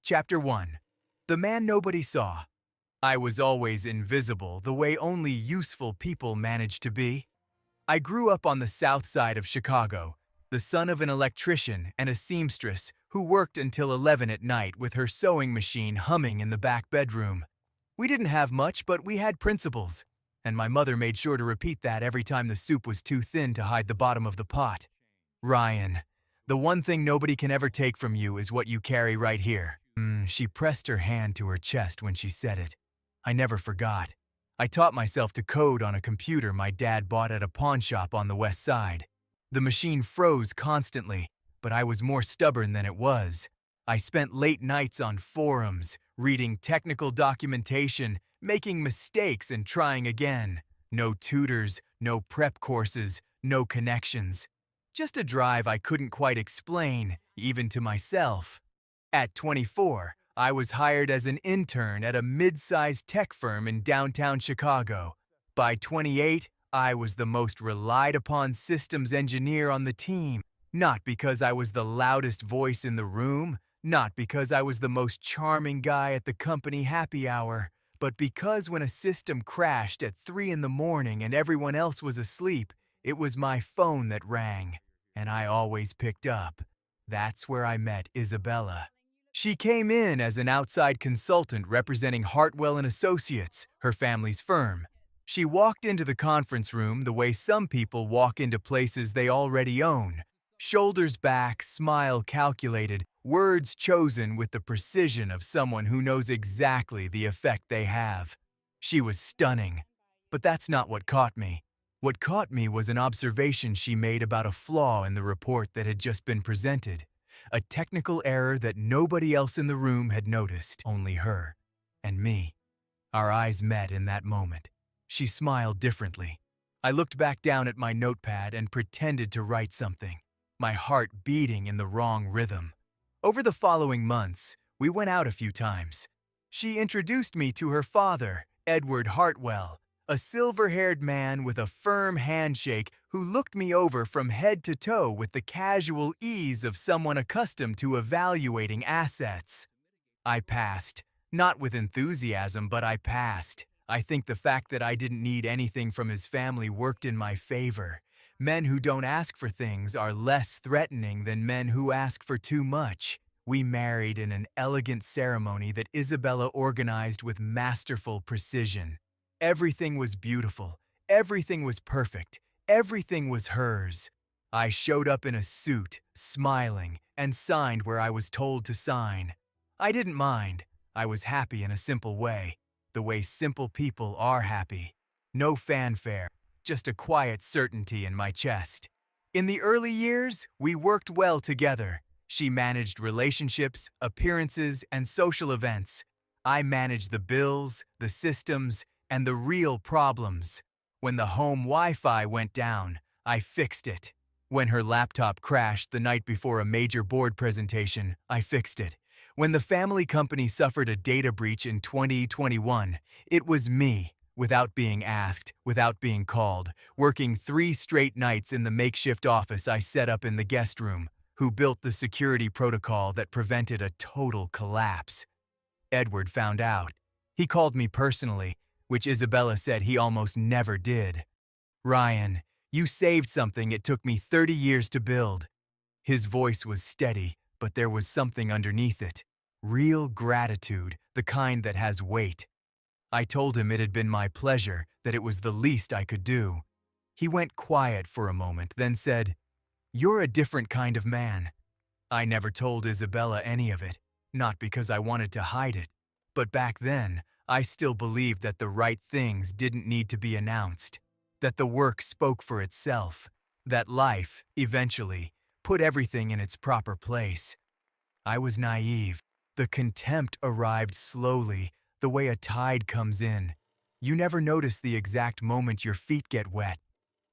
Chapter 1. The Man Nobody Saw. I was always invisible the way only useful people manage to be. I grew up on the south side of Chicago, the son of an electrician and a seamstress who worked until 11 at night with her sewing machine humming in the back bedroom. We didn't have much, but we had principles, and my mother made sure to repeat that every time the soup was too thin to hide the bottom of the pot. Ryan, the one thing nobody can ever take from you is what you carry right here. She pressed her hand to her chest when she said it. I never forgot. I taught myself to code on a computer my dad bought at a pawn shop on the west side. The machine froze constantly, but I was more stubborn than it was. I spent late nights on forums, reading technical documentation, making mistakes and trying again. No tutors, no prep courses, no connections. Just a drive I couldn't quite explain, even to myself. At 24, I was hired as an intern at a mid-sized tech firm in downtown Chicago. By 28, I was the most relied-upon systems engineer on the team. Not because I was the loudest voice in the room, not because I was the most charming guy at the company happy hour, but because when a system crashed at 3 in the morning and everyone else was asleep, it was my phone that rang, and I always picked up. That's where I met Isabella. She came in as an outside consultant representing Hartwell and Associates, her family's firm. She walked into the conference room the way some people walk into places they already own. Shoulders back, smile calculated, words chosen with the precision of someone who knows exactly the effect they have. She was stunning. But that's not what caught me. What caught me was an observation she made about a flaw in the report that had just been presented. A technical error that nobody else in the room had noticed, only her and me. Our eyes met in that moment. She smiled differently. I looked back down at my notepad and pretended to write something, my heart beating in the wrong rhythm. Over the following months, we went out a few times. She introduced me to her father, Edward Hartwell, a silver-haired man with a firm handshake who looked me over from head to toe with the casual ease of someone accustomed to evaluating assets. I passed. Not with enthusiasm, but I passed. I think the fact that I didn't need anything from his family worked in my favor. Men who don't ask for things are less threatening than men who ask for too much. We married in an elegant ceremony that Isabella organized with masterful precision. Everything was beautiful. Everything was perfect. Everything was hers. I showed up in a suit, smiling, and signed where I was told to sign. I didn't mind. I was happy in a simple way, the way simple people are happy. No fanfare, just a quiet certainty in my chest. In the early years, we worked well together. She managed relationships, appearances, and social events. I managed the bills, the systems, and the real problems. When the home Wi-Fi went down, I fixed it. When her laptop crashed the night before a major board presentation, I fixed it. When the family company suffered a data breach in 2021, it was me, without being asked, without being called, working 3 straight nights in the makeshift office I set up in the guest room, who built the security protocol that prevented a total collapse. Edward found out. He called me personally, which Isabella said he almost never did. Ryan, you saved something it took me 30 years to build. His voice was steady, but there was something underneath it. Real gratitude, the kind that has weight. I told him it had been my pleasure, that it was the least I could do. He went quiet for a moment, then said, "You're a different kind of man." I never told Isabella any of it, not because I wanted to hide it, but back then, I still believed that the right things didn't need to be announced, that the work spoke for itself, that life, eventually, put everything in its proper place. I was naive. The contempt arrived slowly, the way a tide comes in. You never notice the exact moment your feet get wet.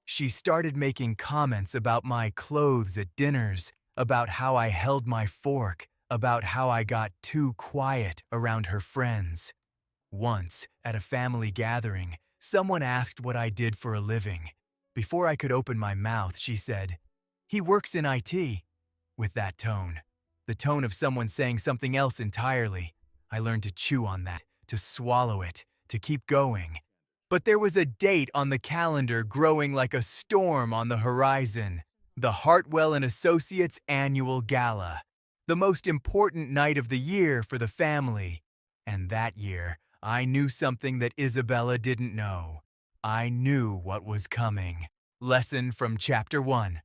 She started making comments about my clothes at dinners, about how I held my fork, about how I got too quiet around her friends. Once, at a family gathering, someone asked what I did for a living. Before I could open my mouth, she said, "He works in IT," with that tone. the tone of someone saying something else entirely. I learned to chew on that, to swallow it, to keep going. But there was a date on the calendar growing like a storm on the horizon. The Hartwell and Associates Annual Gala. The most important night of the year for the family. And that year, I knew something that Isabella didn't know. I knew what was coming. Lesson from Chapter 1.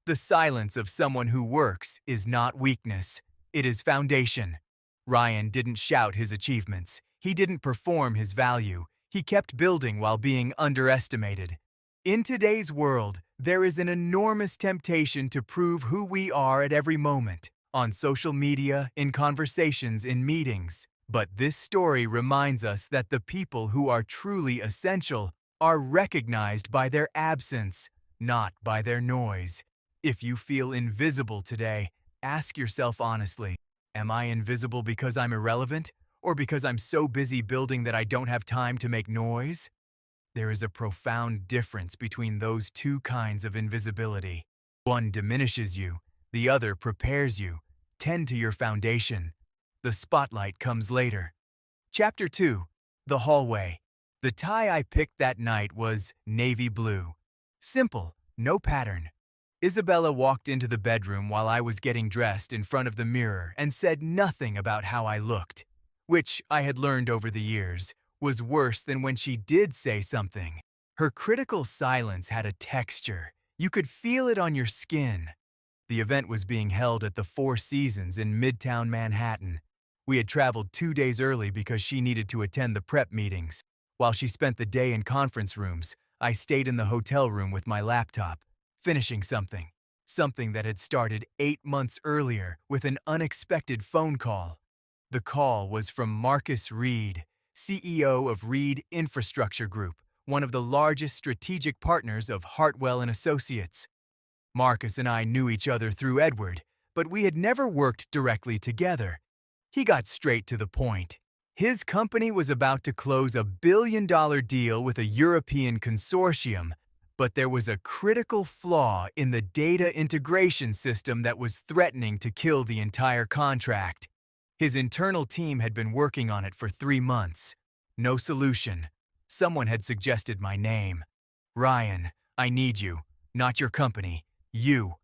The silence of someone who works is not weakness. It is foundation. Ryan didn't shout his achievements. He didn't perform his value. He kept building while being underestimated. In today's world, there is an enormous temptation to prove who we are at every moment, on social media, in conversations, in meetings. But this story reminds us that the people who are truly essential are recognized by their absence, not by their noise. If you feel invisible today, ask yourself honestly, am I invisible because I'm irrelevant, or because I'm so busy building that I don't have time to make noise? There is a profound difference between those two kinds of invisibility. One diminishes you, the other prepares you. Tend to your foundation. The spotlight comes later. Chapter 2. The Hallway. The tie I picked that night was navy blue. Simple, no pattern. Isabella walked into the bedroom while I was getting dressed in front of the mirror and said nothing about how I looked, which I had learned over the years was worse than when she did say something. Her critical silence had a texture. You could feel it on your skin. The event was being held at the Four Seasons in Midtown Manhattan. We had traveled 2 days early because she needed to attend the prep meetings. While she spent the day in conference rooms, I stayed in the hotel room with my laptop, finishing something that had started 8 months earlier with an unexpected phone call. The call was from Marcus Reed, CEO of Reed Infrastructure Group, one of the largest strategic partners of Hartwell and Associates. Marcus and I knew each other through Edward, but we had never worked directly together. He got straight to the point. His company was about to close a billion-dollar deal with a European consortium, but there was a critical flaw in the data integration system that was threatening to kill the entire contract. His internal team had been working on it for 3 months. No solution. Someone had suggested my name. Ryan, I need you, not your company, you.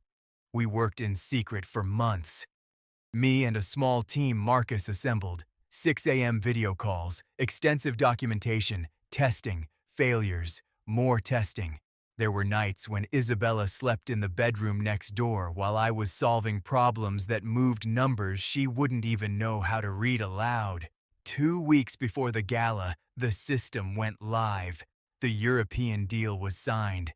We worked in secret for months. Me and a small team Marcus assembled. 6 a.m. video calls, extensive documentation, testing, failures, more testing. There were nights when Isabella slept in the bedroom next door while I was solving problems that moved numbers she wouldn't even know how to read aloud. 2 weeks before the gala, the system went live. The European deal was signed.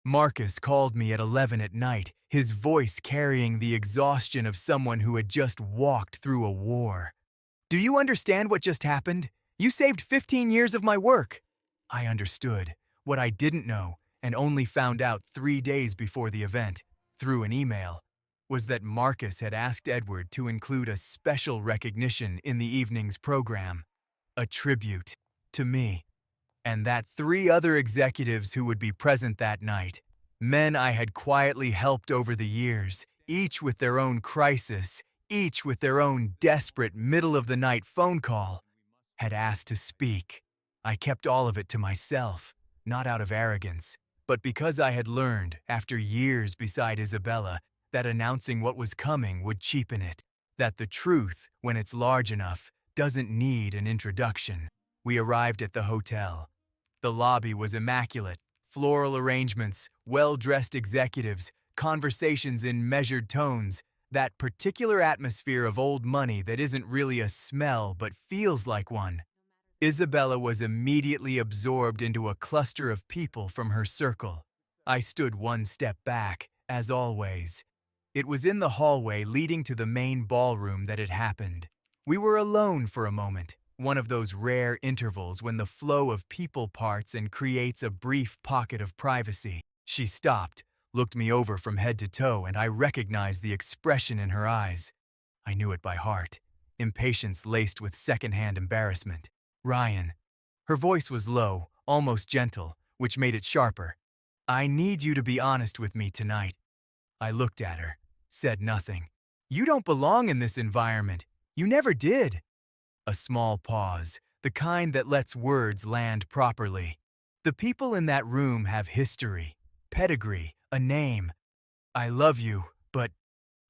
Marcus called me at 11 at night, his voice carrying the exhaustion of someone who had just walked through a war. Do you understand what just happened? You saved 15 years of my work. I understood. What I didn't know, and only found out 3 days before the event, through an email, was that Marcus had asked Edward to include a special recognition in the evening's program, a tribute to me, and that 3 other executives who would be present that night, men I had quietly helped over the years, each with their own crisis, each with their own desperate middle-of-the-night phone call, had asked to speak. I kept all of it to myself, not out of arrogance, but because I had learned, after years beside Isabella, that announcing what was coming would cheapen it, that the truth, when it's large enough, doesn't need an introduction. We arrived at the hotel. The lobby was immaculate, floral arrangements, well-dressed executives, conversations in measured tones, that particular atmosphere of old money that isn't really a smell but feels like one. Isabella was immediately absorbed into a cluster of people from her circle. I stood 1 step back, as always. It was in the hallway leading to the main ballroom that it happened. We were alone for a moment, one of those rare intervals when the flow of people parts and creates a brief pocket of privacy. She stopped, looked me over from head to toe, and I recognized the expression in her eyes. I knew it by heart, impatience laced with secondhand embarrassment. Ryan. Her voice was low, almost gentle, which made it sharper. I need you to be honest with me tonight. I looked at her, said nothing. You don't belong in this environment. You never did. A small pause, the kind that lets words land properly. The people in that room have history, pedigree, a name. I love you, but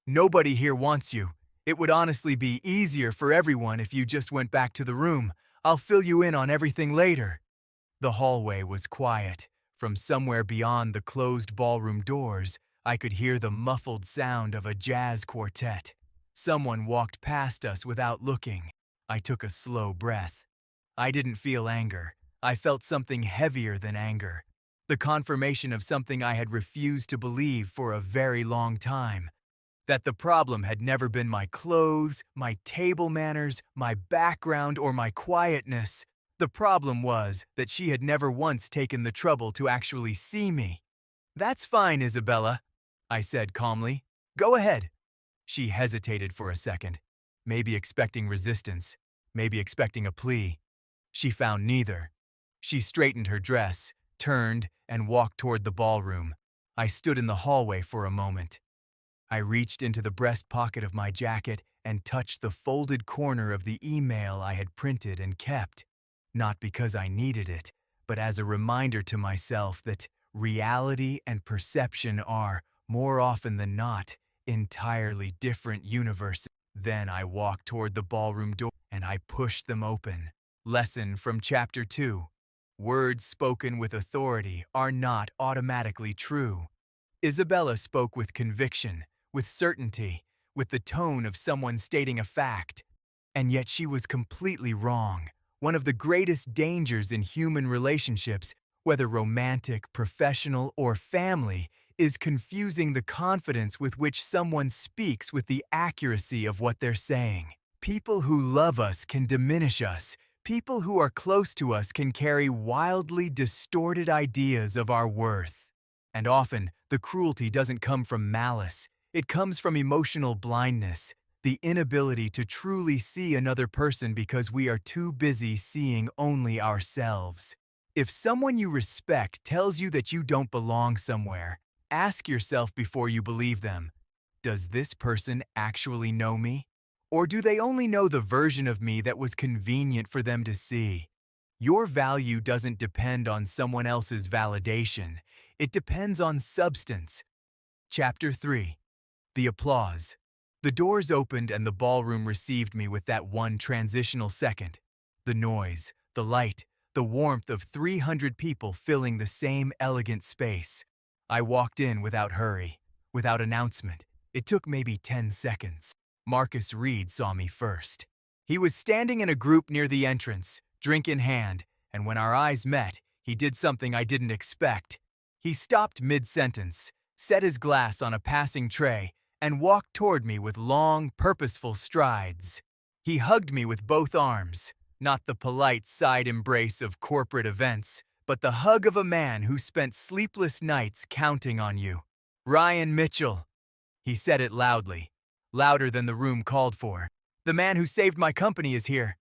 nobody here wants you. It would honestly be easier for everyone if you just went back to the room. I'll fill you in on everything later. The hallway was quiet. From somewhere beyond the closed ballroom doors, I could hear the muffled sound of a jazz quartet. Someone walked past us without looking. I took a slow breath. I didn't feel anger. I felt something heavier than anger. The confirmation of something I had refused to believe for a very long time. That the problem had never been my clothes, my table manners, my background, or my quietness. The problem was that she had never once taken the trouble to actually see me. "That's fine, Isabella," I said calmly. "Go ahead." She hesitated for a second, maybe expecting resistance, maybe expecting a plea. She found neither. She straightened her dress, turned, and walked toward the ballroom. I stood in the hallway for a moment. I reached into the breast pocket of my jacket and touched the folded corner of the email I had printed and kept. Not because I needed it, but as a reminder to myself that reality and perception are, more often than not, entirely different universes. Then I walked toward the ballroom door and I pushed them open. Lesson from Chapter 2. Words spoken with authority are not automatically true. Isabella spoke with conviction, with certainty, with the tone of someone stating a fact. And yet she was completely wrong. One of the greatest dangers in human relationships, whether romantic, professional, or family, is confusing the confidence with which someone speaks with the accuracy of what they're saying. People who love us can diminish us. People who are close to us can carry wildly distorted ideas of our worth. And often, the cruelty doesn't come from malice. It comes from emotional blindness, the inability to truly see another person because we are too busy seeing only ourselves. If someone you respect tells you that you don't belong somewhere, ask yourself before you believe them, does this person actually know me? Or do they only know the version of me that was convenient for them to see? Your value doesn't depend on someone else's validation. It depends on substance. Chapter 3. The applause. The doors opened and the ballroom received me with that one transitional second. The noise, the light, the warmth of 300 people filling the same elegant space. I walked in without hurry, without announcement. It took maybe 10 seconds. Marcus Reed saw me first. He was standing in a group near the entrance, drink in hand, and when our eyes met, he did something I didn't expect. He stopped mid-sentence, set his glass on a passing tray, and walked toward me with long, purposeful strides. He hugged me with both arms, not the polite side embrace of corporate events, but the hug of a man who spent sleepless nights counting on you. "Ryan Mitchell." He said it loudly, louder than the room called for. "The man who saved my company is here."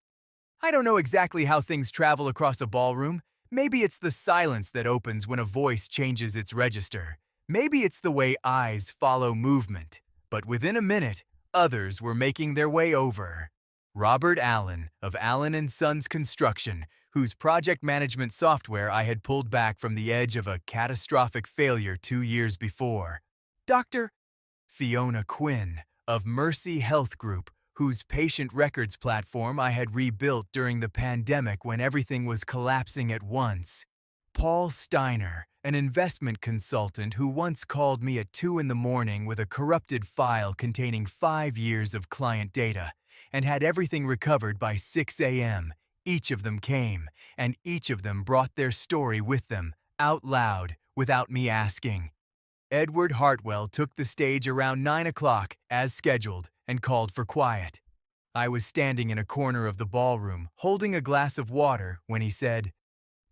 I don't know exactly how things travel across a ballroom. Maybe it's the silence that opens when a voice changes its register. Maybe it's the way eyes follow movement. But within a minute, others were making their way over. Robert Allen of Allen & Sons Construction, whose project management software I had pulled back from the edge of a catastrophic failure 2 years before. Dr. Fiona Quinn of Mercy Health Group, whose patient records platform I had rebuilt during the pandemic when everything was collapsing at once. Paul Steiner, an investment consultant who once called me at 2 in the morning with a corrupted file containing 5 years of client data, and had everything recovered by 6 a.m. Each of them came, and each of them brought their story with them, out loud, without me asking. Edward Hartwell took the stage around 9 o'clock, as scheduled, and called for quiet. I was standing in a corner of the ballroom, holding a glass of water, when he said,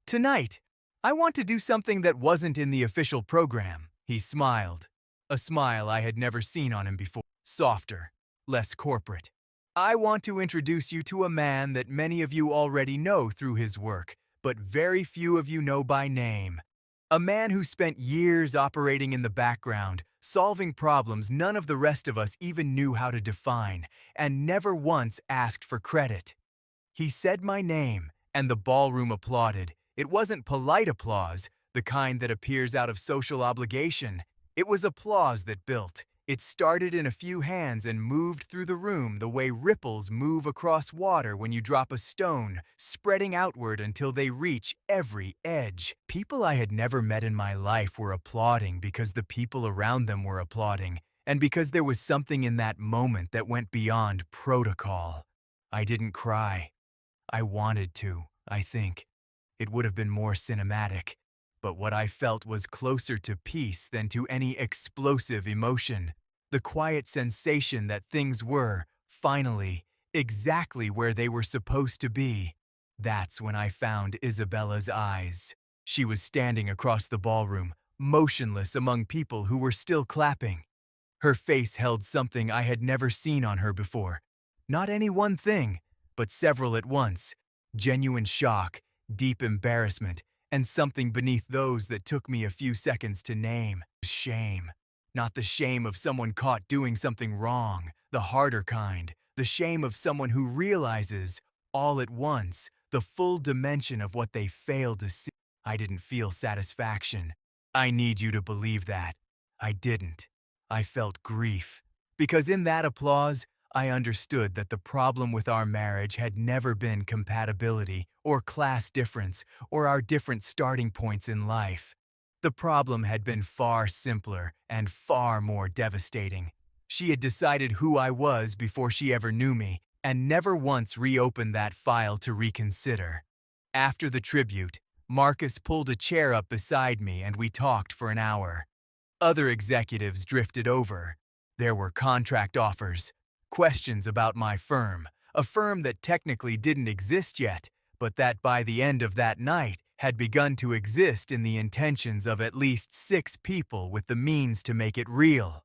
"Tonight, I want to do something that wasn't in the official program." He smiled, a smile I had never seen on him before, softer, less corporate. "I want to introduce you to a man that many of you already know through his work, but very few of you know by name. A man who spent years operating in the background, solving problems none of the rest of us even knew how to define, and never once asked for credit. He said my name, and the ballroom applauded. It wasn't polite applause, the kind that appears out of social obligation. It was applause that built. It started in a few hands and moved through the room the way ripples move across water when you drop a stone, spreading outward until they reach every edge. People I had never met in my life were applauding because the people around them were applauding, and because there was something in that moment that went beyond protocol. I didn't cry. I wanted to, I think. It would have been more cinematic. But what I felt was closer to peace than to any explosive emotion. The quiet sensation that things were, finally, exactly where they were supposed to be. That's when I found Isabella's eyes. She was standing across the ballroom, motionless among people who were still clapping. Her face held something I had never seen on her before. Not any one thing, but several at once. Genuine shock, deep embarrassment, and something beneath those that took me a few seconds to name. Shame. Not the shame of someone caught doing something wrong, the harder kind. The shame of someone who realizes, all at once, the full dimension of what they failed to see. I didn't feel satisfaction. I need you to believe that. I didn't. I felt grief. Because in that applause, I understood that the problem with our marriage had never been compatibility or class difference or our different starting points in life. The problem had been far simpler and far more devastating. She had decided who I was before she ever knew me and never once reopened that file to reconsider. After the tribute, Marcus pulled a chair up beside me and we talked for an hour. Other executives drifted over. There were contract offers, questions about my firm, a firm that technically didn't exist yet, but that by the end of that night had begun to exist in the intentions of at least 6 people with the means to make it real.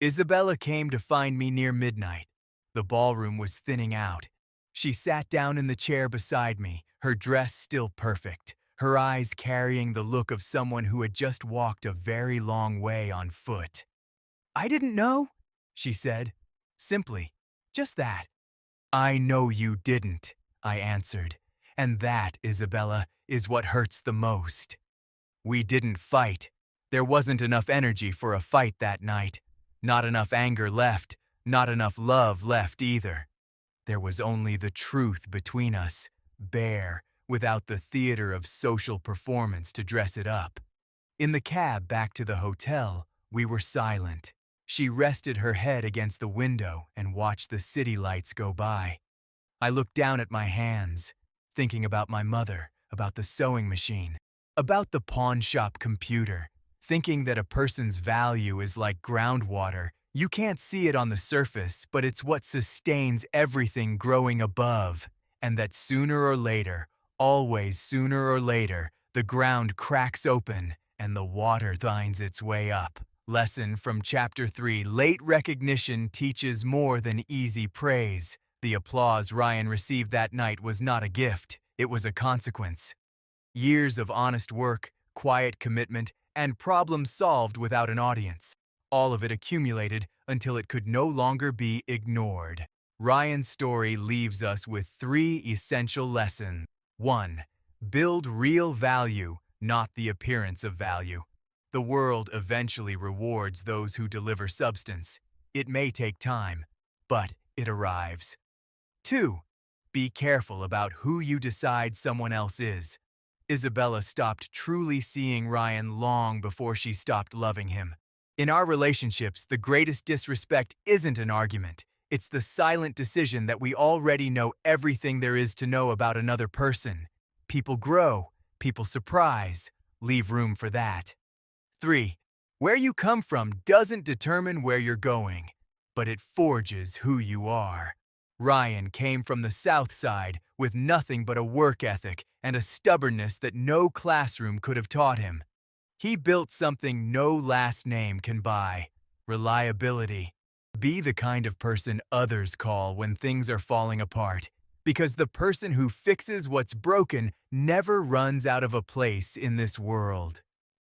Isabella came to find me near midnight. The ballroom was thinning out. She sat down in the chair beside me, her dress still perfect, her eyes carrying the look of someone who had just walked a very long way on foot. "I didn't know," she said. Simply, just that. "I know you didn't," I answered. "And that, Isabella, is what hurts the most. We didn't fight. There wasn't enough energy for a fight that night. Not enough anger left, not enough love left either. There was only the truth between us, bare, without the theater of social performance to dress it up." In the cab back to the hotel, we were silent. She rested her head against the window and watched the city lights go by. I looked down at my hands, thinking about my mother, about the sewing machine, about the pawn shop computer, thinking that a person's value is like groundwater. You can't see it on the surface, but it's what sustains everything growing above, and that sooner or later, always sooner or later, the ground cracks open and the water finds its way up. Lesson from Chapter 3. Late recognition teaches more than easy praise. The applause Ryan received that night was not a gift, it was a consequence. Years of honest work, quiet commitment, and problems solved without an audience. All of it accumulated until it could no longer be ignored. Ryan's story leaves us with 3 essential lessons. 1. Build real value, not the appearance of value. The world eventually rewards those who deliver substance. It may take time, but it arrives. 2. Be careful about who you decide someone else is. Isabella stopped truly seeing Ryan long before she stopped loving him. In our relationships, the greatest disrespect isn't an argument. It's the silent decision that we already know everything there is to know about another person. People grow, people surprise. Leave room for that. 3. Where you come from doesn't determine where you're going, but it forges who you are. Ryan came from the South Side with nothing but a work ethic and a stubbornness that no classroom could have taught him. He built something no last name can buy: reliability. Be the kind of person others call when things are falling apart, because the person who fixes what's broken never runs out of a place in this world.